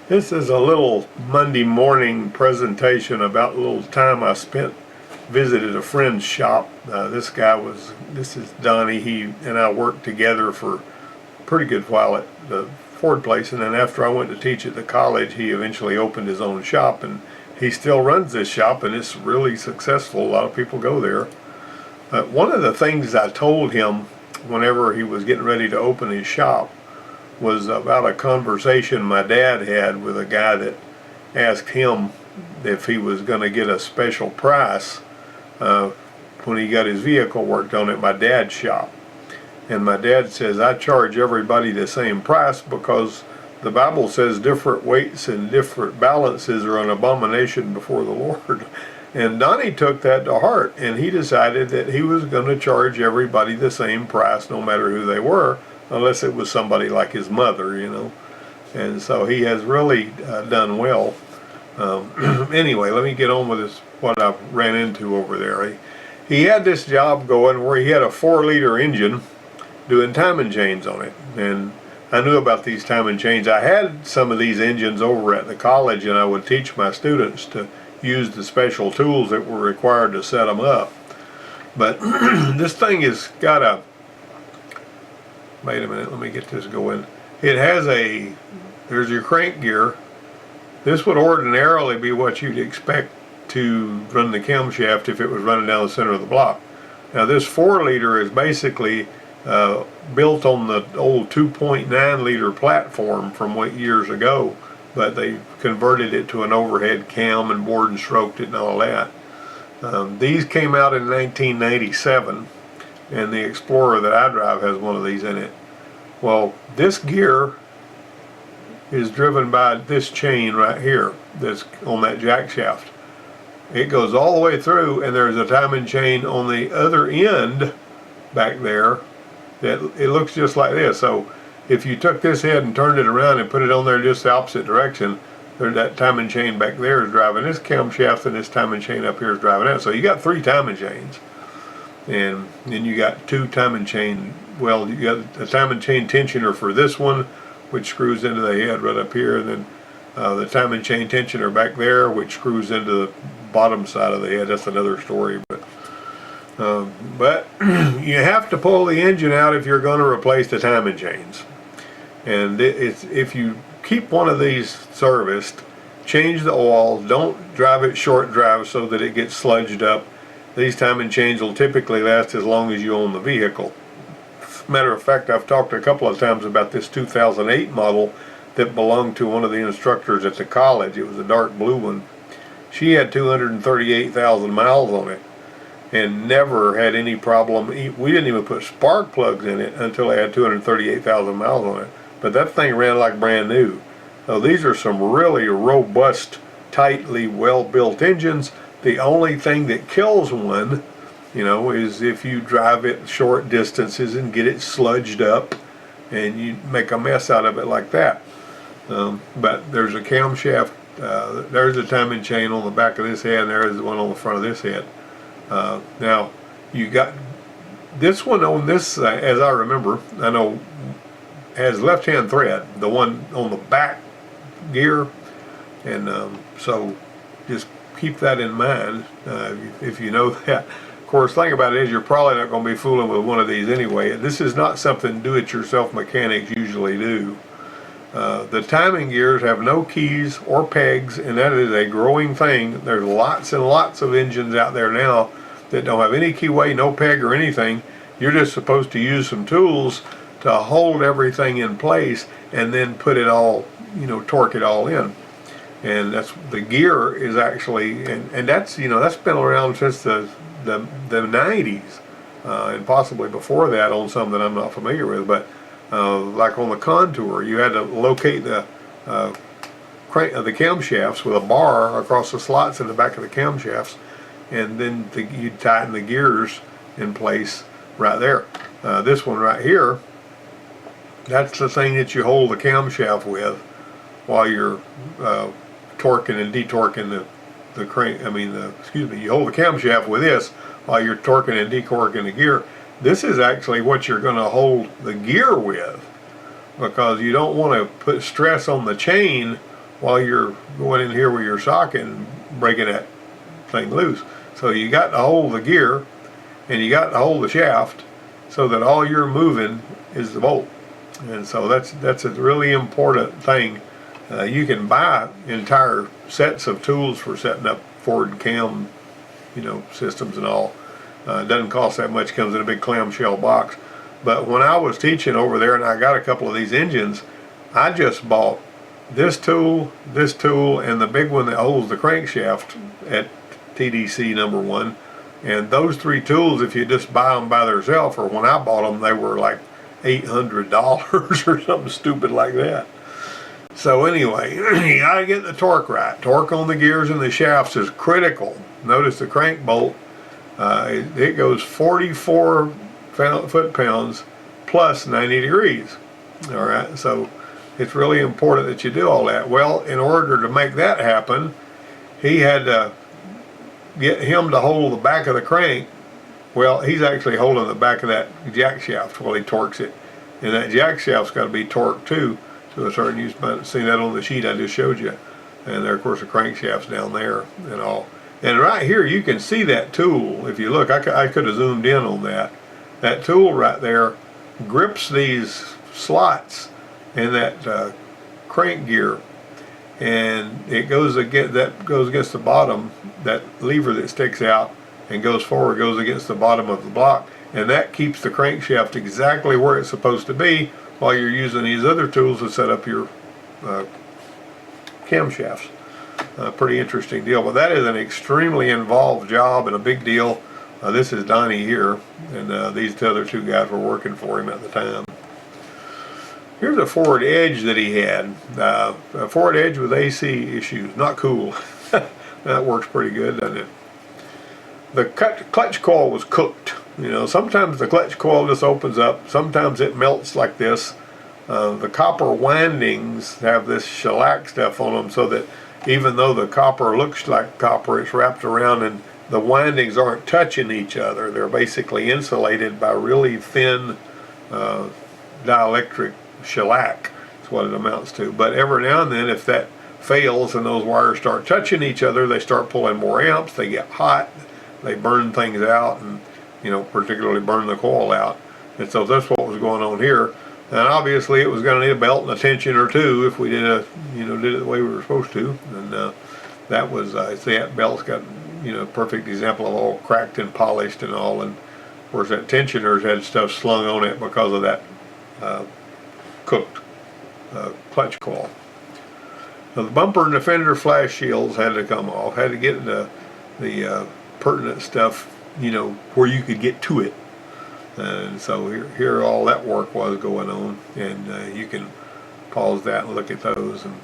This is a little Monday morning presentation about a little time I spent visited a friend's shop. This is Donnie. He and I worked together for a pretty good while at the Ford place, and then after I went to teach at the college, he eventually opened his own shop, and he still runs this shop, and it's really successful. A lot of people go there. One of the things I told him whenever he was getting ready to open his shop was about a conversation my dad had with a guy that asked him if he was going to get a special price uh, when he got his vehicle worked on at my dad's shop. And my dad says, I charge everybody the same price because the Bible says different weights and different balances are an abomination before the Lord. And Donnie took that to heart, and he decided that he was going to charge everybody the same price no matter who they were, unless it was somebody like his mother. And so he has really done well. Anyway, let me get on with what I ran into over there. He had this job going where he had a 4-liter engine doing timing chains on it. And I knew about these timing chains. I had some of these engines over at the college, and I would teach my students to use the special tools that were required to set them up. But this thing has got a, wait a minute, let me get this going. It has there's your crank gear. This would ordinarily be what you'd expect to run the camshaft if it was running down the center of the block. Now this 4-liter is basically built on the old 2.9-liter platform from years ago, but they converted it to an overhead cam and bored and stroked it and all that. These came out in 1997, and the Explorer that I drive has one of these in it. Well, this gear is driven by this chain right here that's on that jack shaft. It goes all the way through, and there's a timing chain on the other end back there that it looks just like this. So if you took this head and turned it around and put it on there just the opposite direction, that timing chain back there is driving this camshaft, and this timing chain up here is driving that. So you got 3 timing chains, and then you got 2 timing chain. Well, you got a timing chain tensioner for this one, which screws into the head right up here, and then the timing chain tensioner back there, which screws into the bottom side of the head. That's another story. But you have to pull the engine out if you're going to replace the timing chains. And if you keep one of these serviced, change the oil, don't drive it short drive so that it gets sludged up. These timing chains will typically last as long as you own the vehicle. Matter of fact, I've talked a couple of times about this 2008 model that belonged to one of the instructors at the college. It was a dark blue one. She had 238,000 miles on it and never had any problem. We didn't even put spark plugs in it until I had 238,000 miles on it. But that thing ran like brand new. So these are some really robust, tightly well-built engines. The only thing that kills one, is if you drive it short distances and get it sludged up and you make a mess out of it like that. But there's a camshaft, there's a timing chain on the back of this head, and there's one on the front of this head. Now, you got this one on this, as I remember, I know, has left-hand thread, the one on the back gear, and so just keep that in mind if you know that. Of course, the thing about it is you're probably not going to be fooling with one of these anyway. This is not something do-it-yourself mechanics usually do. The timing gears have no keys or pegs, and that is a growing thing. There's lots and lots of engines out there now that don't have any keyway, no peg or anything. You're just supposed to use some tools to hold everything in place and then put it all, torque it all in. And that's the gear is actually, and that's that's been around since the 90s, and possibly before that on some that I'm not familiar with. But like on the Contour, you had to locate the camshafts with a bar across the slots in the back of the camshafts, and then you'd tighten the gears in place right there. This one right here, that's the thing that you hold the camshaft with while you're torquing and detorquing the crank. You hold the camshaft with this while you're torquing and detorquing the gear. This is actually what you're going to hold the gear with, because you don't want to put stress on the chain while you're going in here with your socket and breaking that thing loose. So you got to hold the gear and you got to hold the shaft so that all you're moving is the bolt. And so that's a really important thing. You can buy entire sets of tools for setting up forward cam, systems and all. It doesn't cost that much. It comes in a big clamshell box. But when I was teaching over there and I got a couple of these engines, I just bought this tool, and the big one that holds the crankshaft at TDC #1. And those three tools, if you just buy them by themselves, or when I bought them, they were like $800 or something stupid like that. So anyway, you gotta get the torque right. Torque on the gears and the shafts is critical. Notice the crank bolt, it goes 44 foot-pounds plus 90 degrees. All right, so it's really important that you do all that. Well, in order to make that happen, he had to get him to hold the back of the crank. Well, he's actually holding the back of that jack shaft while he torques it. And that jack shaft's got to be torqued too to a certain use. You might see that on the sheet I just showed you. And there, of course, the crankshaft's down there and all. And right here, you can see that tool. If you look, I could have zoomed in on that. That tool right there grips these slots in that crank gear. And it goes against the bottom, that lever that sticks out and goes forward, goes against the bottom of the block, and that keeps the crankshaft exactly where it's supposed to be while you're using these other tools to set up your camshafts. Pretty interesting deal, but that is an extremely involved job and a big deal. This is Donnie here, and these other two guys were working for him at the time. Here's a forward edge that he had. A forward edge with AC issues. Not cool. That works pretty good, doesn't it? The clutch coil was cooked. Sometimes the clutch coil just opens up. Sometimes it melts like this. The copper windings have this shellac stuff on them so that even though the copper looks like copper, it's wrapped around and the windings aren't touching each other. They're basically insulated by really thin dielectric shellac. That's what it amounts to. But every now and then, if that fails and those wires start touching each other, they start pulling more amps, they get hot, they burn things out, and particularly burn the coil out. And so that's what was going on here. And obviously it was going to need a belt and a tension or two if we did it the way we were supposed to. And that was see, that belt's got perfect example of all cracked and polished and all. And of course that tensioner's had stuff slung on it because of that cooked clutch coil. Now the bumper and the fender flash shields had to come off. Had to get the pertinent stuff, where you could get to it. And so here all that work was going on, and you can pause that and look at those. And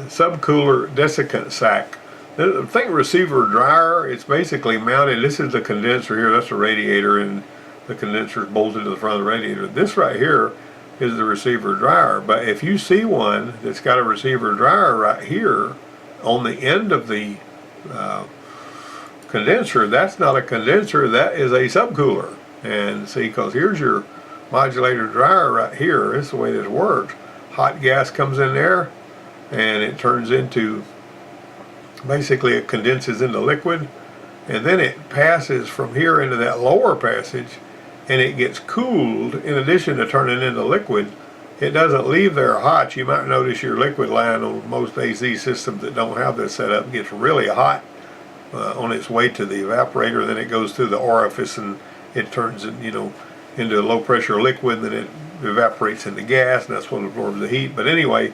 subcooler desiccant sack. The thing receiver dryer, it's basically mounted. This is the condenser here. That's the radiator, and the condenser is bolted to the front of the radiator. This right here is the receiver dryer. But if you see one that's got a receiver dryer right here on the end of the condenser, that's not a condenser, that is a subcooler. And see, because here's your modulator dryer right here. This is the way this works. Hot gas comes in there and it turns into, basically it condenses into liquid, and then it passes from here into that lower passage and it gets cooled. In addition to turning into liquid, it doesn't leave there hot. You might notice your liquid line on most AC systems that don't have this set up gets really hot on its way to the evaporator. Then it goes through the orifice and it turns into low pressure liquid, then it evaporates into gas, and that's what absorbs the heat. But anyway,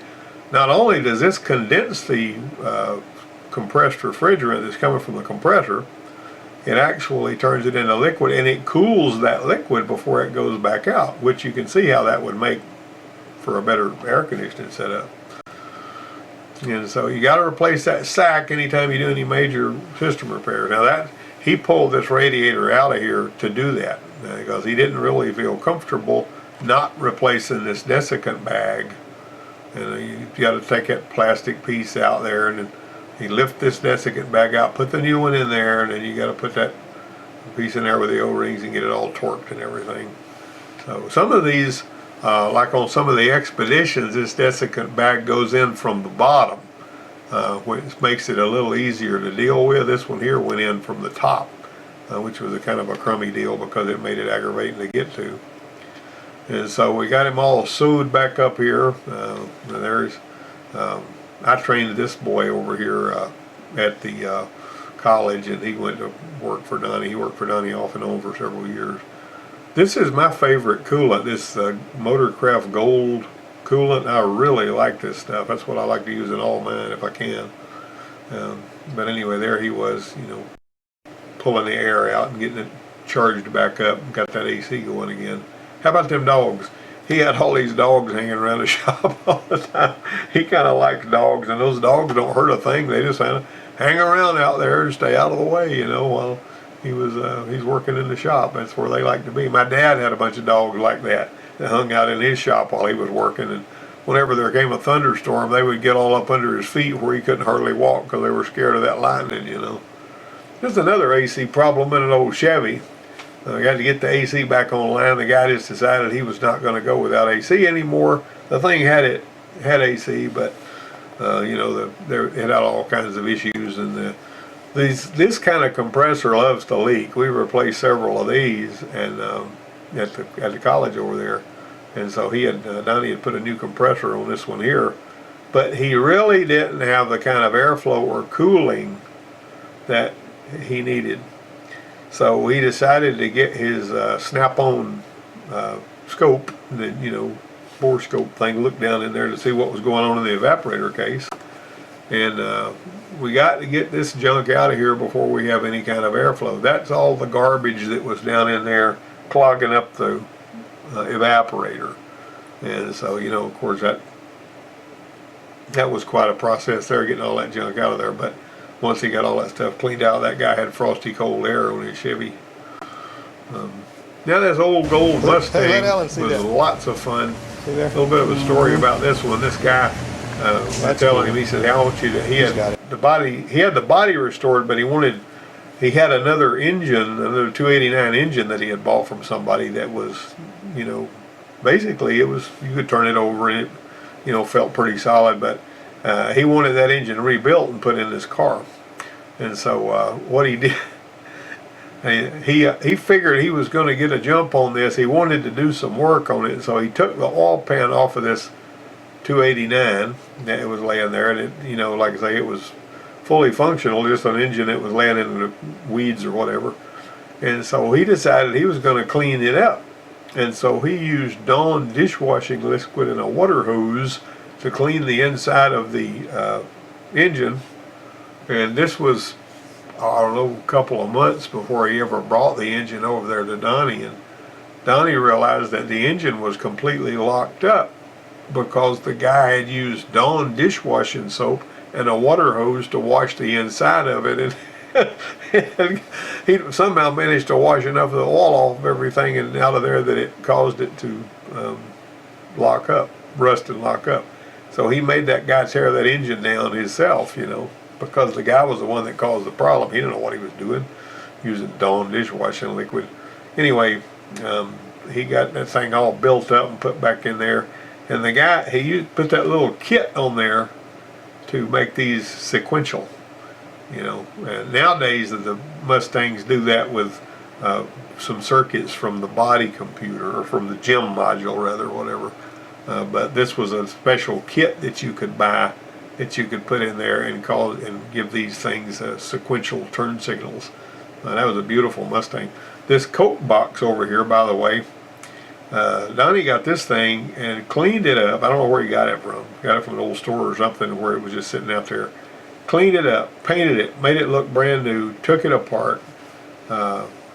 not only does this condense the compressed refrigerant that's coming from the compressor, it actually turns it into liquid, and it cools that liquid before it goes back out, which you can see how that would make for a better air conditioning setup. And so you got to replace that sack anytime you do any major system repairs. Now he pulled this radiator out of here to do that because he didn't really feel comfortable not replacing this desiccant bag. And you got to take that plastic piece out there, and then you lift this desiccant bag out, put the new one in there, and then you got to put that piece in there with the O-rings and get it all torqued and everything. So some of these like on some of the expeditions, this desiccant bag goes in from the bottom, which makes it a little easier to deal with. This one here went in from the top, which was a kind of a crummy deal because it made it aggravating to get to. And so we got him all sewed back up here. There's, I trained this boy over here at the college, and he went to work for Donnie. He worked for Donnie off and on for several years. This is my favorite coolant, this Motorcraft Gold coolant. I really like this stuff. That's what I like to use in all mine if I can. But anyway, there he was, you know, pulling the air out and getting it charged back up and got that AC going again. How about them dogs? He had all these dogs hanging around the shop all the time. He kind of likes dogs, and those dogs don't hurt a thing. They just kind of hang around out there and stay out of the way, you know, while he's working in the shop. That's where they like to be. My dad had a bunch of dogs like that hung out in his shop while he was working, and whenever there came a thunderstorm, they would get all up under his feet where he couldn't hardly walk because they were scared of that lightning, you know. There's another AC problem in an old Chevy. I got to get the AC back online. The guy just decided he was not going to go without AC anymore. The thing had AC, but you know, it had all kinds of issues, and this kind of compressor loves to leak. We replaced several of these, and at the college over there, and so Donnie had put a new compressor on this one here, but he really didn't have the kind of airflow or cooling that he needed. So he decided to get his Snap-on scope, the, you know, bore scope thing, look down in there to see what was going on in the evaporator case. And we got to get this junk out of here before we have any kind of airflow. That's all the garbage that was down in there clogging up the evaporator. And so, you know, of course, that was quite a process there, getting all that junk out of there. But once he got all that stuff cleaned out, that guy had frosty cold air on his Chevy. Now this old gold Mustang was lots of fun. A little bit of a story about this one. This guy was telling him, he said, I want you to, he had the body restored, but he had another engine, another 289 engine that he had bought from somebody that was, you know, basically it was, you could turn it over and it, you know, felt pretty solid, but he wanted that engine rebuilt and put in his car. And so what he did, he figured he was going to get a jump on this. He wanted to do some work on it, so he took the oil pan off of this 289 that it was laying there, and it, you know, like I say, it was fully functional, just an engine that was laying in the weeds or whatever. And so he decided he was going to clean it up, and so he used Dawn dishwashing liquid and a water hose to clean the inside of the engine. And this was, I don't know, a couple of months before he ever brought the engine over there to Donnie, and Donnie realized that the engine was completely locked up because the guy had used Dawn dishwashing soap and a water hose to wash the inside of it, and he somehow managed to wash enough of the oil off of everything and out of there that it caused it to lock up, rust and lock up. So he made that guy tear that engine down himself, you know, because the guy was the one that caused the problem. He didn't know what he was doing, using Dawn dishwashing liquid. Anyway, he got that thing all built up and put back in there. And the guy, he put that little kit on there to make these sequential, you know. And nowadays the Mustangs do that with some circuits from the body computer, or from the gym module rather, whatever. But this was a special kit that you could buy, that you could put in there and give these things sequential turn signals. That was a beautiful Mustang. This Coke box over here, by the way, Donnie got this thing and cleaned it up. I don't know where he got it from. Got it from an old store or something where it was just sitting out there. Cleaned it up, painted it, made it look brand new, took it apart,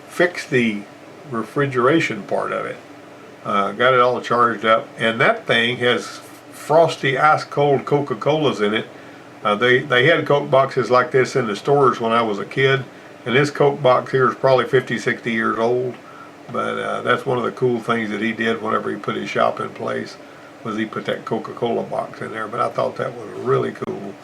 fixed the refrigeration part of it, got it all charged up, and that thing has frosty ice cold Coca-Colas in it. They had Coke boxes like this in the stores when I was a kid, and this Coke box here is probably 50, 60 years old. But that's one of the cool things that he did whenever he put his shop in place, was he put that Coca-Cola box in there. But I thought that was really cool.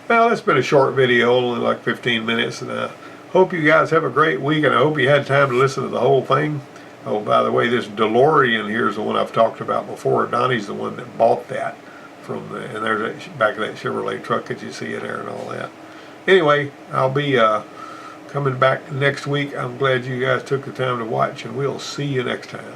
Well, it's been a short video, only like 15 minutes, and I hope you guys have a great week, and I hope you had time to listen to the whole thing. Oh, by the way, this DeLorean here is the one I've talked about before. Donnie's the one that bought that from the, and there's that back of that Chevrolet truck that you see in there and all that. Anyway, I'll be coming back next week. I'm glad you guys took the time to watch, and we'll see you next time.